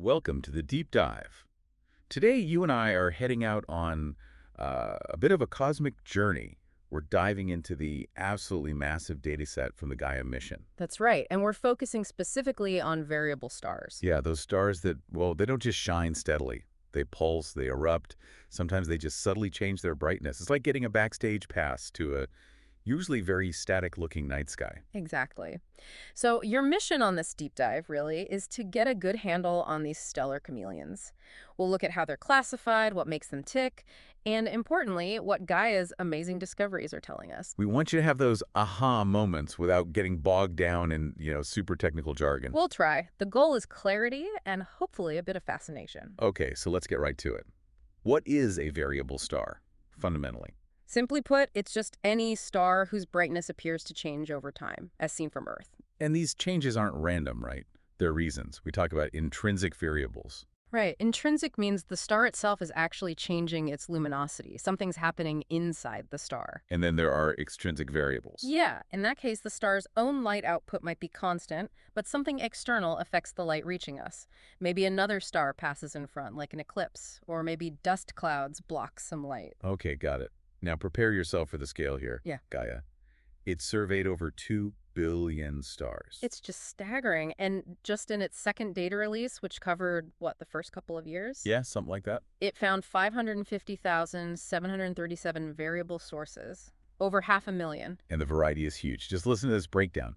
Welcome to the deep dive. Today, you and I are heading out on a bit of a cosmic journey. We're diving into the absolutely massive data set from the Gaia mission. That's right, and we're focusing specifically on variable stars. Yeah, those stars that, well, they don't just shine steadily. They pulse, they erupt. Sometimes they just subtly change their brightness. It's like getting a backstage pass to a usually very static-looking night sky. Exactly. So your mission on this deep dive, really, is to get a good handle on these stellar chameleons. We'll look at how they're classified, what makes them tick, and importantly, what Gaia's amazing discoveries are telling us. We want you to have those aha moments without getting bogged down in, super technical jargon. We'll try. The goal is clarity and hopefully a bit of fascination. Okay, so let's get right to it. What is a variable star, fundamentally? Simply put, it's just any star whose brightness appears to change over time, as seen from Earth. And these changes aren't random, right? There are reasons. We talk about intrinsic variables. Right. Intrinsic means the star itself is actually changing its luminosity. Something's happening inside the star. And then there are extrinsic variables. Yeah, in that case, the star's own light output might be constant, but something external affects the light reaching us. Maybe another star passes in front, like an eclipse, or maybe dust clouds block some light. Okay, got it. Now prepare yourself for the scale here, Yeah. Gaia. It surveyed over 2 billion stars. It's just staggering, and just in its second data release, which covered, what, the first couple of years? Yeah, something like that. It found 550,737 variable sources, over 500,000. And the variety is huge. Just listen to this breakdown.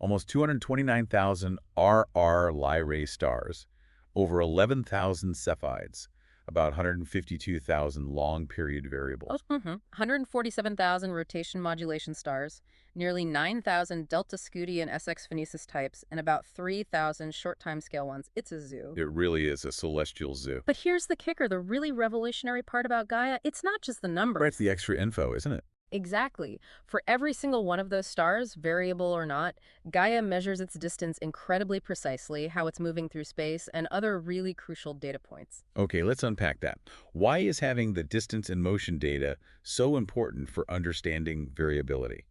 Almost 229,000 RR Lyrae stars, over 11,000 Cepheids, about 152,000 long-period variables. 147,000 rotation modulation stars, nearly 9,000 Delta Scuti and SX Phonesis types, and about 3,000 short timescale ones. It's a zoo. It really is a celestial zoo. But here's the kicker, the really revolutionary part about Gaia. It's not just the numbers. Right, it's the extra info, isn't it? Exactly. For every single one of those stars, variable or not, Gaia measures its distance incredibly precisely, how it's moving through space, and other really crucial data points. Okay, let's unpack that. Why is having the distance and motion data so important for understanding variability?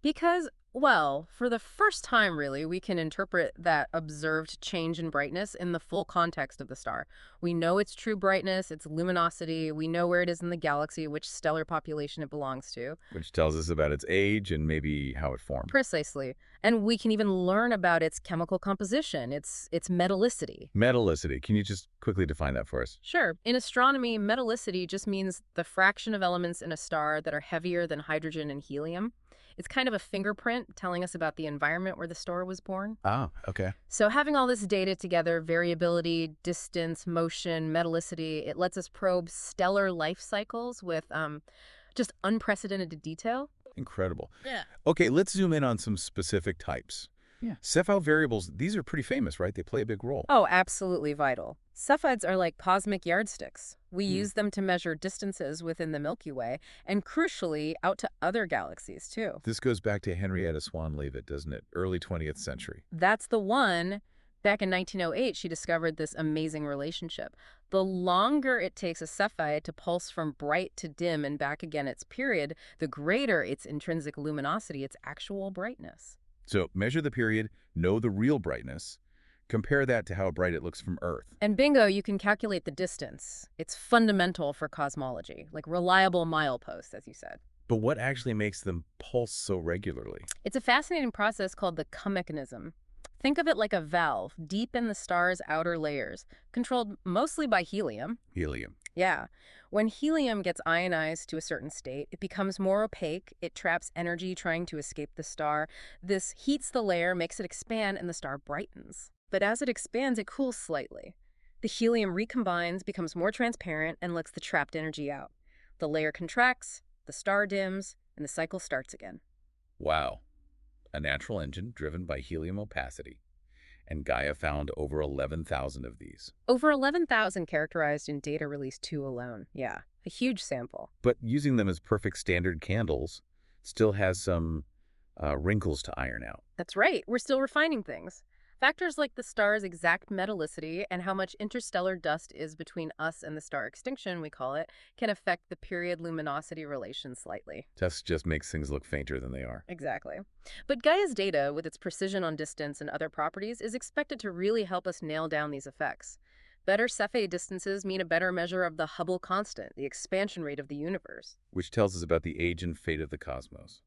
Because, well, for the first time, really, we can interpret that observed change in brightness in the full context of the star. We know its true brightness, its luminosity, we know where it is in the galaxy, which stellar population it belongs to. Which tells us about its age and maybe how it formed. Precisely. And we can even learn about its chemical composition, its metallicity. Metallicity. Can you just quickly define that for us? Sure. In astronomy, metallicity just means the fraction of elements in a star that are heavier than hydrogen and helium. It's kind of a fingerprint telling us about the environment where the star was born. Ah, okay. So having all this data together, variability, distance, motion, metallicity, it lets us probe stellar life cycles with just unprecedented detail. Incredible. Yeah. Okay, let's zoom in on some specific types. Yeah. Cepheid variables, these are pretty famous, right? They play a big role. Oh, absolutely vital. Cepheids are like cosmic yardsticks. We use them to measure distances within the Milky Way, and crucially, out to other galaxies, too. This goes back to Henrietta Swan-Leavitt, doesn't it? Early 20th century. That's the one. Back in 1908, she discovered this amazing relationship. The longer it takes a Cepheid to pulse from bright to dim and back again its period, the greater its intrinsic luminosity, its actual brightness. So measure the period, know the real brightness, compare that to how bright it looks from Earth. And bingo, you can calculate the distance. It's fundamental for cosmology, like reliable mileposts, as you said. But what actually makes them pulse so regularly? It's a fascinating process called the Cum mechanism. Think of it like a valve deep in the star's outer layers, controlled mostly by helium. Helium. Yeah. When helium gets ionized to a certain state, it becomes more opaque. It traps energy trying to escape the star. This heats the layer, makes it expand, and the star brightens. But as it expands, it cools slightly. The helium recombines, becomes more transparent, and lets the trapped energy out. The layer contracts, the star dims, and the cycle starts again. Wow. A natural engine driven by helium opacity. And Gaia found over 11,000 of these. Over 11,000 characterized in data release 2 alone. Yeah, a huge sample. But using them as perfect standard candles still has some wrinkles to iron out. That's right. We're still refining things. Factors like the star's exact metallicity and how much interstellar dust is between us and the star extinction, we call it, can affect the period luminosity relation slightly. Dust just makes things look fainter than they are. Exactly. But Gaia's data, with its precision on distance and other properties, is expected to really help us nail down these effects. Better Cepheid distances mean a better measure of the Hubble constant, the expansion rate of the universe. Which tells us about the age and fate of the cosmos.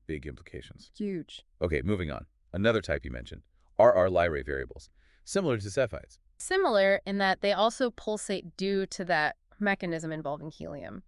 Big implications. Huge. Okay, moving on. Another type you mentioned, RR Lyrae variables, similar to Cepheids. Similar in that they also pulsate due to that mechanism involving helium.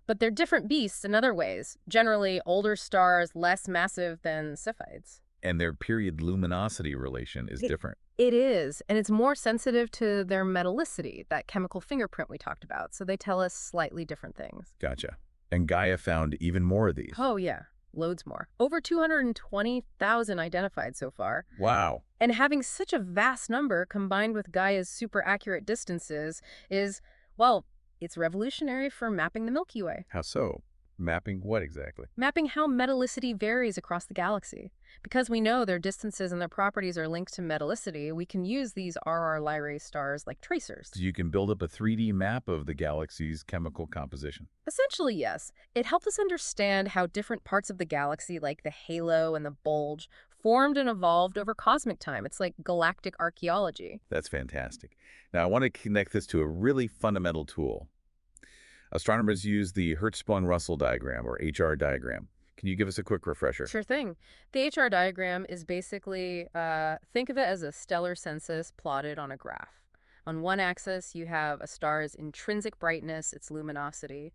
But they're different beasts in other ways. Generally, older stars less massive than Cepheids. And their period luminosity relation is different. It is, and it's more sensitive to their metallicity, that chemical fingerprint we talked about, so they tell us slightly different things. Gotcha. And Gaia found even more of these. Oh, yeah, loads more. Over 220,000 identified so far. Wow. And having such a vast number combined with Gaia's super accurate distances is, well, it's revolutionary for mapping the Milky Way. How so? Mapping what exactly? Mapping how metallicity varies across the galaxy. Because we know their distances and their properties are linked to metallicity, we can use these RR Lyrae stars like tracers. So you can build up a 3D map of the galaxy's chemical composition. Essentially, yes. It helped us understand how different parts of the galaxy, like the halo and the bulge, formed and evolved over cosmic time. It's like galactic archaeology. That's fantastic. Now, I want to connect this to a really fundamental tool. Astronomers use the Hertzsprung-Russell diagram, or HR diagram. Can you give us a quick refresher? Sure thing. The HR diagram is basically, think of it as a stellar census plotted on a graph. On one axis, you have a star's intrinsic brightness, its luminosity.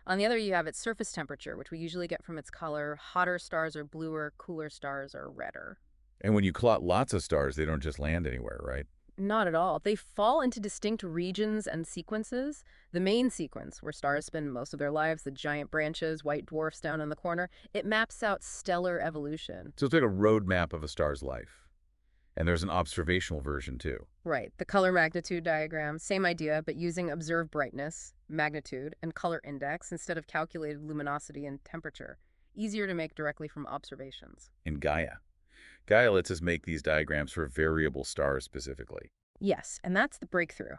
On the other, you have its surface temperature, which we usually get from its color. Hotter stars are bluer, cooler stars are redder. And when you plot lots of stars, they don't just land anywhere, right? Not at all. They fall into distinct regions and sequences. The main sequence, where stars spend most of their lives, the giant branches, white dwarfs down in the corner, it maps out stellar evolution. So it's like a roadmap of a star's life. And there's an observational version, too. Right. The color magnitude diagram, same idea, but using observed brightness, magnitude, and color index instead of calculated luminosity and temperature. Easier to make directly from observations. In Gaia. Gaia lets us make these diagrams for variable stars specifically. Yes, and that's the breakthrough.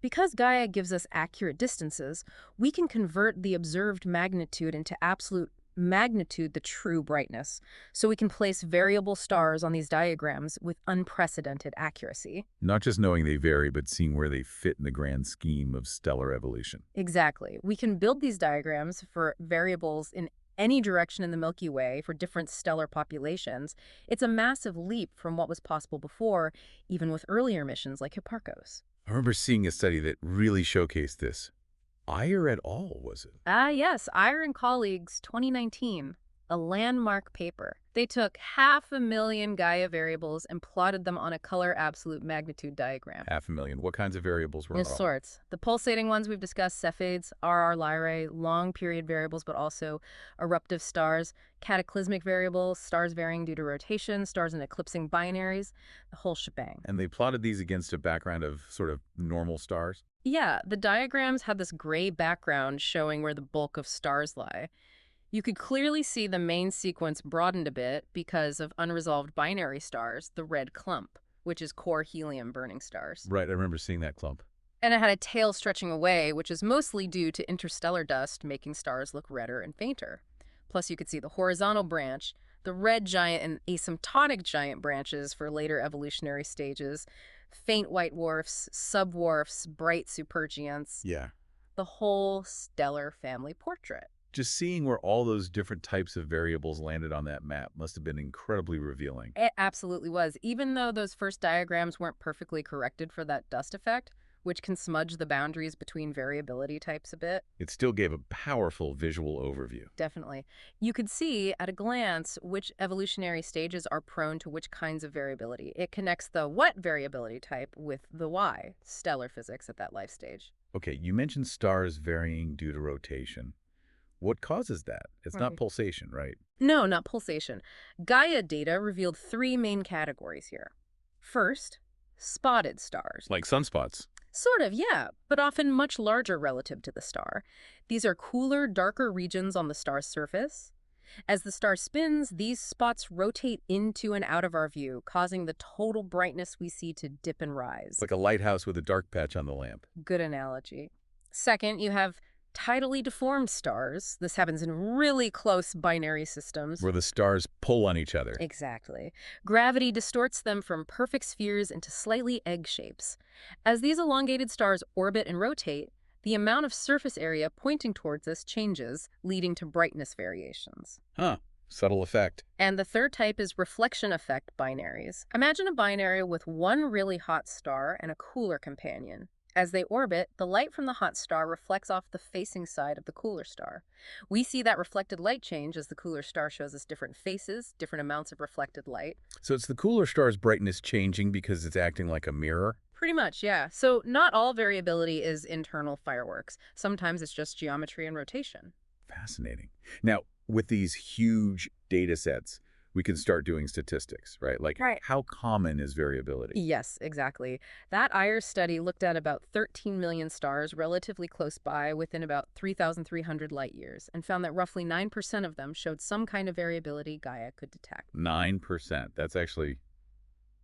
Because Gaia gives us accurate distances, we can convert the observed magnitude into absolute magnitude, the true brightness, so we can place variable stars on these diagrams with unprecedented accuracy. Not just knowing they vary, but seeing where they fit in the grand scheme of stellar evolution. Exactly. We can build these diagrams for variables in any direction in the Milky Way for different stellar populations. It's a massive leap from what was possible before, even with earlier missions like Hipparcos. I remember seeing a study that really showcased this. RR et al., was it? Yes, RR and colleagues, 2019, a landmark paper. They took 500,000 Gaia variables and plotted them on a color absolute magnitude diagram. 500,000. What kinds of variables were In involved? sorts. The pulsating ones we've discussed, Cepheids, RR Lyrae, long period variables, but also eruptive stars, cataclysmic variables, stars varying due to rotation, stars in eclipsing binaries, the whole shebang. And they plotted these against a background of sort of normal stars? Yeah, the diagrams had this gray background showing where the bulk of stars lie. You could clearly see the main sequence broadened a bit because of unresolved binary stars, the red clump, which is core helium-burning stars. Right, I remember seeing that clump. And it had a tail stretching away, which is mostly due to interstellar dust making stars look redder and fainter. Plus, you could see the horizontal branch, the red giant and asymptotic giant branches for later evolutionary stages, faint white dwarfs, subdwarfs, bright supergiants, Yeah. the whole stellar family portrait. Just seeing where all those different types of variables landed on that map must have been incredibly revealing. It absolutely was. Even though those first diagrams weren't perfectly corrected for that dust effect, which can smudge the boundaries between variability types a bit. It still gave a powerful visual overview. Definitely. You could see at a glance which evolutionary stages are prone to which kinds of variability. It connects the what variability type with the why, stellar physics at that life stage. Okay, you mentioned stars varying due to rotation. What causes that? It's not Right. pulsation, right? No, not pulsation. Gaia data revealed three main categories here. First, spotted stars. Like sunspots. Sort of, yeah, but often much larger relative to the star. These are cooler, darker regions on the star's surface. As the star spins, these spots rotate into and out of our view, causing the total brightness we see to dip and rise. It's like a lighthouse with a dark patch on the lamp. Good analogy. Second, you have Tidally deformed stars, this happens in really close binary systems. Where the stars pull on each other. Exactly. Gravity distorts them from perfect spheres into slightly egg shapes. As these elongated stars orbit and rotate, the amount of surface area pointing towards us changes, leading to brightness variations. Huh. Subtle effect. And the third type is reflection effect binaries. Imagine a binary with one really hot star and a cooler companion. As they orbit, the light from the hot star reflects off the facing side of the cooler star. We see that reflected light change as the cooler star shows us different faces, different amounts of reflected light. So it's the cooler star's brightness changing because it's acting like a mirror? Pretty much, yeah. So not all variability is internal fireworks. Sometimes it's just geometry and rotation. Fascinating. Now, with these huge data sets, we can start doing statistics, right? Like, Right. how common is variability? Yes, exactly. That IR study looked at about 13 million stars relatively close by within about 3,300 light years and found that roughly 9% of them showed some kind of variability Gaia could detect. 9%. That's actually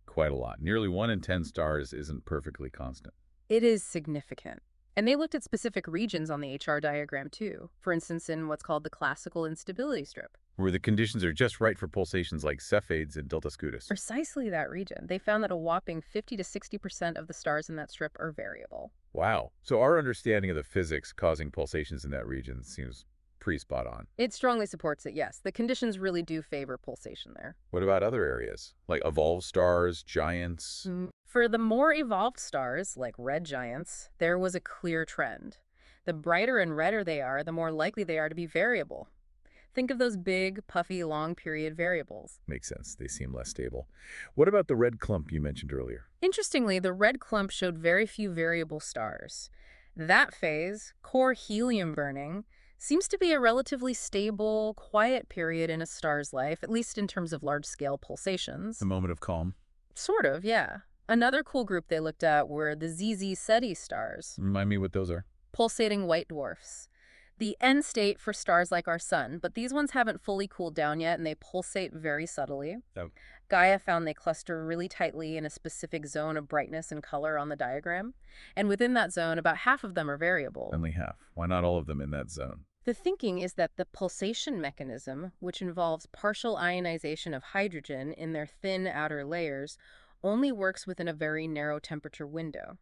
quite a lot. Nearly 1 in 10 stars isn't perfectly constant. It is significant. And they looked at specific regions on the HR diagram too, for instance in what's called the classical instability strip. Where the conditions are just right for pulsations like Cepheids and Delta Scutus. Precisely that region. They found that a whopping 50 to 60% of the stars in that strip are variable. Wow. So our understanding of the physics causing pulsations in that region seems pretty spot on. It strongly supports it, yes. The conditions really do favor pulsation there. What about other areas? Like evolved stars, giants? For the more evolved stars, like red giants, there was a clear trend. The brighter and redder they are, the more likely they are to be variable. Think of those big, puffy, long-period variables. Makes sense. They seem less stable. What about the red clump you mentioned earlier? Interestingly, the red clump showed very few variable stars. That phase, core helium burning, seems to be a relatively stable, quiet period in a star's life, at least in terms of large-scale pulsations. The moment of calm? Sort of, yeah. Another cool group they looked at were the ZZ Ceti stars. Remind me what those are. Pulsating white dwarfs. The end state for stars like our sun, but these ones haven't fully cooled down yet and they pulsate very subtly. Oh. Gaia found they cluster really tightly in a specific zone of brightness and color on the diagram. And within that zone, about half of them are variable. Only half. Why not all of them in that zone? The thinking is that the pulsation mechanism, which involves partial ionization of hydrogen in their thin outer layers, only works within a very narrow temperature window.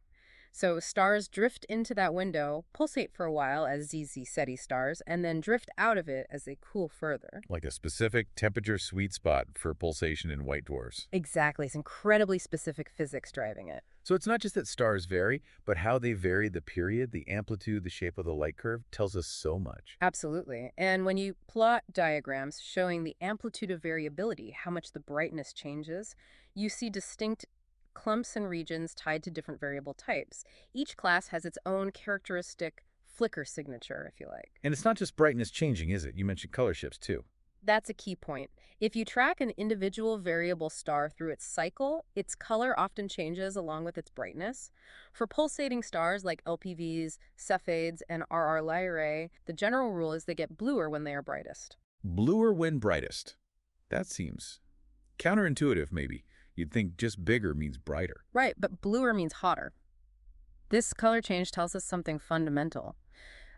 So stars drift into that window, pulsate for a while as ZZ Ceti stars, and then drift out of it as they cool further. Like a specific temperature sweet spot for pulsation in white dwarfs. Exactly. It's incredibly specific physics driving it. So it's not just that stars vary, but how they vary the period, the amplitude, the shape of the light curve tells us so much. Absolutely. And when you plot diagrams showing the amplitude of variability, how much the brightness changes, you see distinct clumps and regions tied to different variable types. Each class has its own characteristic flicker signature, if you like. And it's not just brightness changing, is it? You mentioned color shifts, too. That's a key point. If you track an individual variable star through its cycle, its color often changes along with its brightness. For pulsating stars like LPVs, Cepheids and RR Lyrae, the general rule is they get bluer when they are brightest. Bluer when brightest. That seems counterintuitive, maybe. You'd think just bigger means brighter. Right, but bluer means hotter. This color change tells us something fundamental.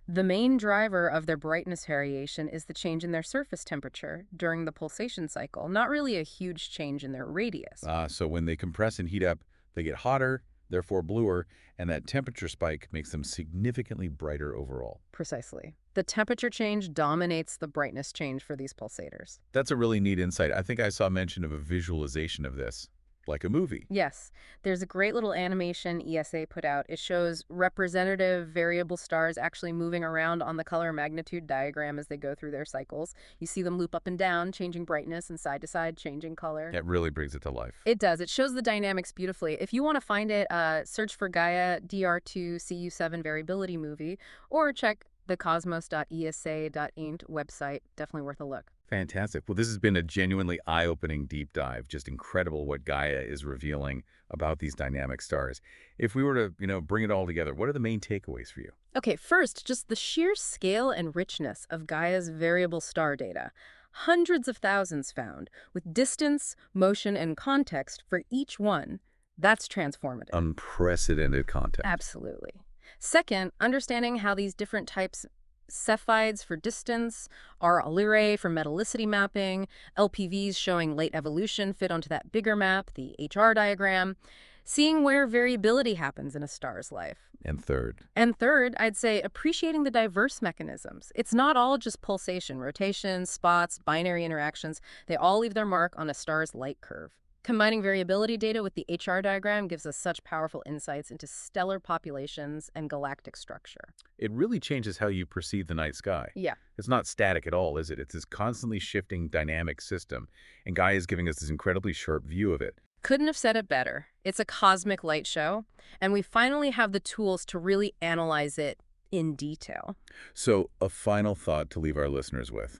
The main driver of their brightness variation is the change in their surface temperature during the pulsation cycle, not really a huge change in their radius. So when they compress and heat up, they get hotter, therefore bluer, and that temperature spike makes them significantly brighter overall. Precisely. The temperature change dominates the brightness change for these pulsators. That's a really neat insight. I think I saw mention of a visualization of this, like a movie. Yes. There's a great little animation ESA put out. It shows representative variable stars actually moving around on the color magnitude diagram as they go through their cycles. You see them loop up and down, changing brightness, and side to side, changing color. It really brings it to life. It does. It shows the dynamics beautifully. If you want to find it, search for Gaia DR2CU7 variability movie, or check the cosmos.esa.int website. Definitely worth a look. Fantastic. Well, this has been a genuinely eye-opening deep dive. Just incredible what Gaia is revealing about these dynamic stars. If we were to, bring it all together, what are the main takeaways for you? Okay, first, just the sheer scale and richness of Gaia's variable star data. Hundreds of thousands found, with distance, motion, and context for each one. That's transformative. Unprecedented context. Absolutely. Second, understanding how these different types Cepheids for distance, RR Lyrae for metallicity mapping, LPVs showing late evolution fit onto that bigger map, the HR diagram, seeing where variability happens in a star's life. And third, And third, I'd say appreciating the diverse mechanisms. It's not all just pulsation, rotation, spots, binary interactions. They all leave their mark on a star's light curve. Combining variability data with the HR diagram gives us such powerful insights into stellar populations and galactic structure. it really changes how you perceive the night sky. Yeah. It's not static at all, is it? It's this constantly shifting dynamic system, and Gaia is giving us this incredibly sharp view of it. Couldn't have said it better. It's a cosmic light show, and we finally have the tools to really analyze it in detail. So, a final thought to leave our listeners with.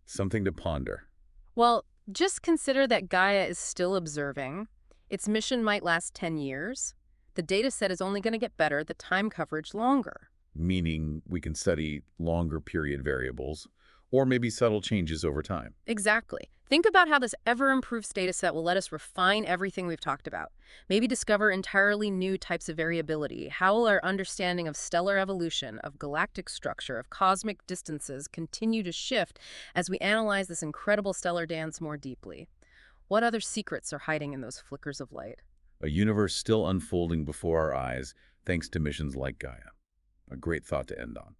Something to ponder. Well, just consider that Gaia is still observing. Its mission might last 10 years. The data set is only going to get better, the time coverage longer. Meaning we can study longer period variables, or maybe subtle changes over time. Exactly. Think about how this ever-improved data set will let us refine everything we've talked about. Maybe discover entirely new types of variability. How will our understanding of stellar evolution, of galactic structure, of cosmic distances continue to shift as we analyze this incredible stellar dance more deeply? What other secrets are hiding in those flickers of light? A universe still unfolding before our eyes thanks to missions like Gaia. A great thought to end on.